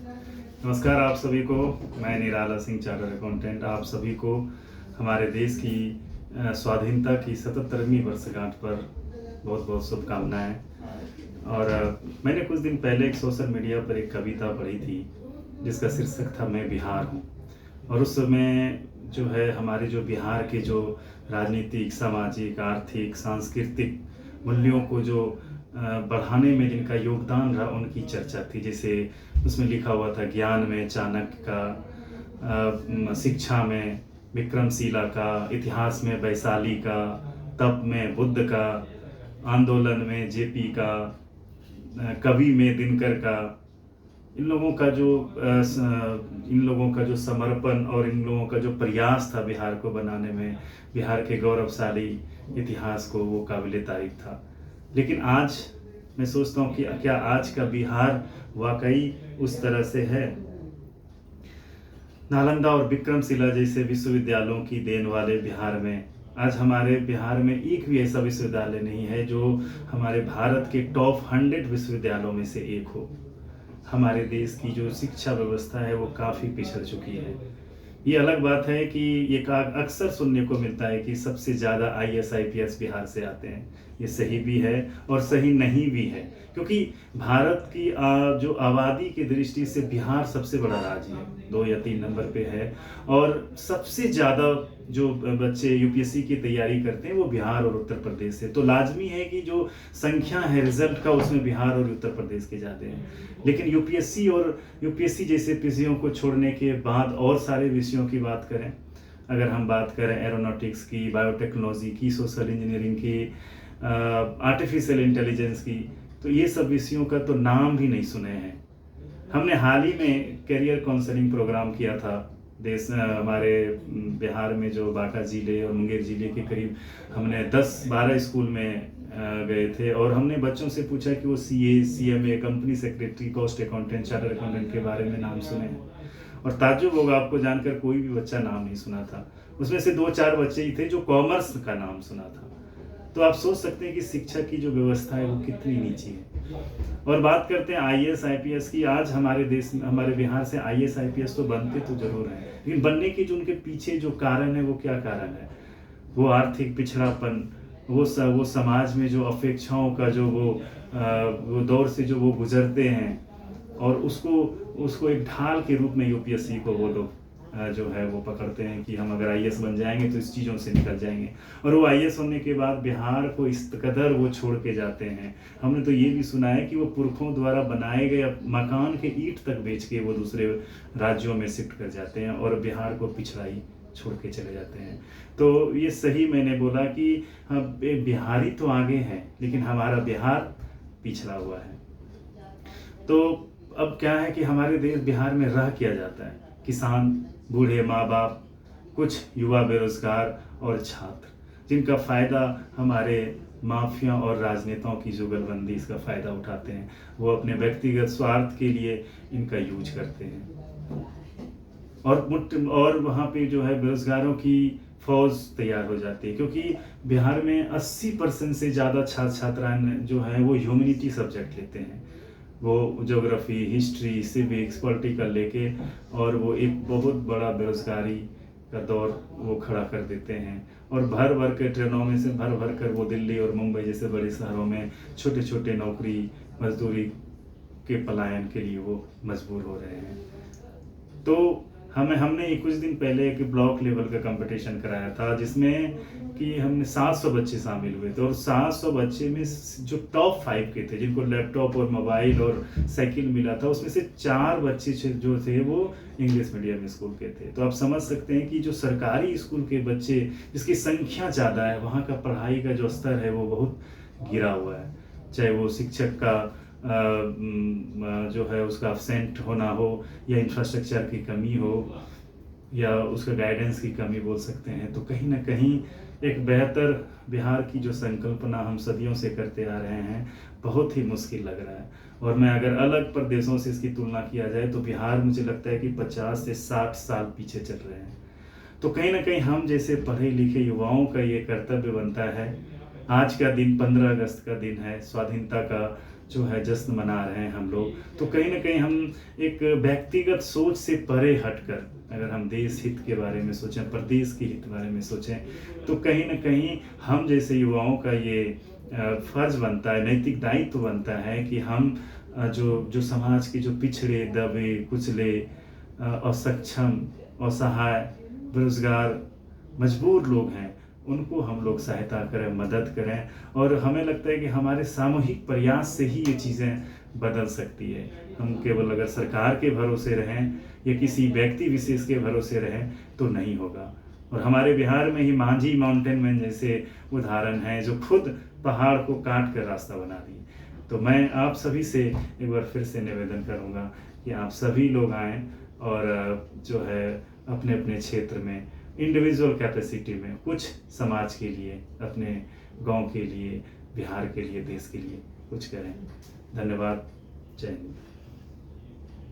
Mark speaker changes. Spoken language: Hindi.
Speaker 1: नमस्कार आप सभी को। मैं निराला सिंह, चार्टर्ड अकाउंटेंट। आप सभी को हमारे देश की स्वाधीनता की 77वीं वर्षगांठ पर बहुत बहुत शुभकामनाएं। और मैंने कुछ दिन पहले एक सोशल मीडिया पर एक कविता पढ़ी थी जिसका शीर्षक था मैं बिहार हूँ। और उस समय जो है हमारे जो बिहार के जो राजनीतिक, सामाजिक, आर्थिक, सांस्कृतिक मूल्यों को जो बढ़ाने में जिनका योगदान रहा उनकी चर्चा थी। जैसे उसमें लिखा हुआ था ज्ञान में चाणक्य का, शिक्षा में विक्रमशिला का, इतिहास में वैशाली का, तप में बुद्ध का, आंदोलन में जेपी का, कवि में दिनकर का। इन लोगों का जो समर्पण और इन लोगों का जो प्रयास था बिहार को बनाने में, बिहार के गौरवशाली इतिहास को, वो काबिले तारीफ था। लेकिन आज मैं सोचता हूँ कि क्या आज का बिहार वाकई उस तरह से है? नालंदा और विक्रमशिला जैसे विश्वविद्यालयों की देन वाले बिहार में आज हमारे बिहार में एक भी ऐसा विश्वविद्यालय नहीं है जो हमारे भारत के टॉप 100 विश्वविद्यालयों में से एक हो। हमारे देश की जो शिक्षा व्यवस्था है वो काफ़ी पिछड़ चुकी है। ये अलग बात है कि ये का अक्सर सुनने को मिलता है कि सबसे ज़्यादा IAS IPS बिहार से आते हैं। ये सही भी है और सही नहीं भी है, क्योंकि भारत की जो आबादी की दृष्टि से बिहार सबसे बड़ा राज्य है, 2 या 3 नंबर पे है। और सबसे ज़्यादा जो बच्चे यूपीएससी की तैयारी करते हैं वो बिहार और उत्तर प्रदेश से। तो लाजमी है कि जो संख्या है रिजल्ट का उसमें बिहार और उत्तर प्रदेश के ज़्यादा हैं। लेकिन यूपीएससी जैसे विषयों को छोड़ने के बाद और सारे विषयों की बात करें, अगर हम बात करें एरोनॉटिक्स की, बायोटेक्नोलॉजी की, सोशल इंजीनियरिंग की, आर्टिफिशियल इंटेलिजेंस की, तो ये सब विषयों का तो नाम भी नहीं सुने हैं। हमने हाल ही में करियर काउंसलिंग प्रोग्राम किया था देश हमारे बिहार में जो बांका जिले और मुंगेर जिले के करीब हमने 10-12 स्कूल में गए थे। और हमने बच्चों से पूछा कि वो CA, CMA, company secretary, cost accountant, chartered accountant के बारे में नाम सुने हैं। और ताज्जुब होगा आपको जानकर, कोई भी बच्चा नाम नहीं सुना था। उसमें से 2-4 बच्चे ही थे जो कॉमर्स का नाम सुना था। तो आप सोच सकते हैं कि शिक्षा की जो व्यवस्था है वो कितनी नीची है। और बात करते हैं IAS IPS की। आज हमारे देश में, हमारे बिहार से IAS IPS तो बनते तो जरूर हैं, लेकिन बनने की जो उनके पीछे जो कारण है वो क्या कारण है? वो आर्थिक पिछड़ापन, वो समाज में जो अपेक्षाओं का जो वो दौर से जो वो गुजरते हैं, और उसको एक ढाल के रूप में यूपीएससी को वो लोग जो है वो पकड़ते हैं कि हम अगर IAS बन जाएंगे तो इस चीज़ों से निकल जाएंगे। और वो IAS होने के बाद बिहार को इस कदर वो छोड़ के जाते हैं। हमने तो ये भी सुना है कि वो पुरखों द्वारा बनाए गए मकान के ईंट तक बेच के वो दूसरे राज्यों में शिफ्ट कर जाते हैं और बिहार को पिछड़ाई छोड़ के चले जाते हैं। तो ये सही मैंने बोला कि हम बिहारी तो आगे हैं लेकिन हमारा बिहार पिछड़ा हुआ है। तो अब क्या है कि हमारे देश बिहार में रह किया जाता है? किसान, बूढ़े माँ बाप, कुछ युवा बेरोजगार और छात्र, जिनका फ़ायदा हमारे माफिया और राजनेताओं की जुगलबंदी इसका फ़ायदा उठाते हैं। वो अपने व्यक्तिगत स्वार्थ के लिए इनका यूज करते हैं। और वहाँ पे जो है बेरोजगारों की फौज तैयार हो जाती है, क्योंकि बिहार में 80% से ज़्यादा छात्र छात्राएं जो हैं वो ह्यूमैनिटी सब्जेक्ट लेते हैं। वो ज्योग्राफी, हिस्ट्री, सिविक्स, पॉलिटिकल लेके, और वो एक बहुत बड़ा बेरोजगारी का दौर वो खड़ा कर देते हैं। और भर भर के ट्रेनों में से भर कर वो दिल्ली और मुंबई जैसे बड़े शहरों में छोटे छोटे नौकरी मजदूरी के पलायन के लिए वो मजबूर हो रहे हैं। तो हमने कुछ दिन पहले एक ब्लॉक लेवल का कंपटीशन कराया था जिसमें कि हमने 700 बच्चे शामिल हुए थे। और 700 बच्चे में जो टॉप 5 के थे, जिनको लैपटॉप और मोबाइल और साइकिल मिला था, उसमें से 4 बच्चे जो थे वो इंग्लिश मीडियम स्कूल के थे। तो आप समझ सकते हैं कि जो सरकारी स्कूल के बच्चे जिसकी संख्या ज़्यादा है, वहाँ का पढ़ाई का जो स्तर है वो बहुत गिरा हुआ है। चाहे वो शिक्षक का जो है उसका एब्सेंट होना हो, या इंफ्रास्ट्रक्चर की कमी हो, या उसका गाइडेंस की कमी बोल सकते हैं। तो कहीं ना कहीं एक बेहतर बिहार की जो संकल्पना हम सदियों से करते आ रहे हैं बहुत ही मुश्किल लग रहा है। और मैं अगर अलग प्रदेशों से इसकी तुलना किया जाए तो बिहार मुझे लगता है कि 50 से 60 साल पीछे चल रहे हैं। तो कहीं ना कहीं हम जैसे पढ़े लिखे युवाओं का ये कर्तव्य बनता है। आज का दिन 15 अगस्त का दिन है, स्वाधीनता का जो है जश्न मना रहे हैं हम लोग, तो कहीं ना कहीं हम एक व्यक्तिगत सोच से परे हटकर अगर हम देश हित के बारे में सोचें, प्रदेश के हित के बारे में सोचें, तो कहीं ना कहीं हम जैसे युवाओं का ये फर्ज बनता है, नैतिक दायित्व बनता है कि हम जो जो समाज के जो पिछड़े, दबे कुचले, असक्षम, असहाय, बेरोजगार, मजबूर लोग हैं, उनको हम लोग सहायता करें, मदद करें। और हमें लगता है कि हमारे सामूहिक प्रयास से ही ये चीज़ें बदल सकती है। हम केवल अगर सरकार के भरोसे रहें या किसी व्यक्ति विशेष के भरोसे रहें तो नहीं होगा। और हमारे बिहार में ही मांझी माउंटेन मैन जैसे उदाहरण हैं जो खुद पहाड़ को काट कर रास्ता बना दिए। तो मैं आप सभी से एक बार फिर से निवेदन करूंगा कि आप सभी लोग आएँ और जो है अपने अपने क्षेत्र में इंडिविजुअल कैपेसिटी में कुछ समाज के लिए, अपने गांव के लिए, बिहार के लिए, देश के लिए कुछ करें। धन्यवाद। जय हिंद।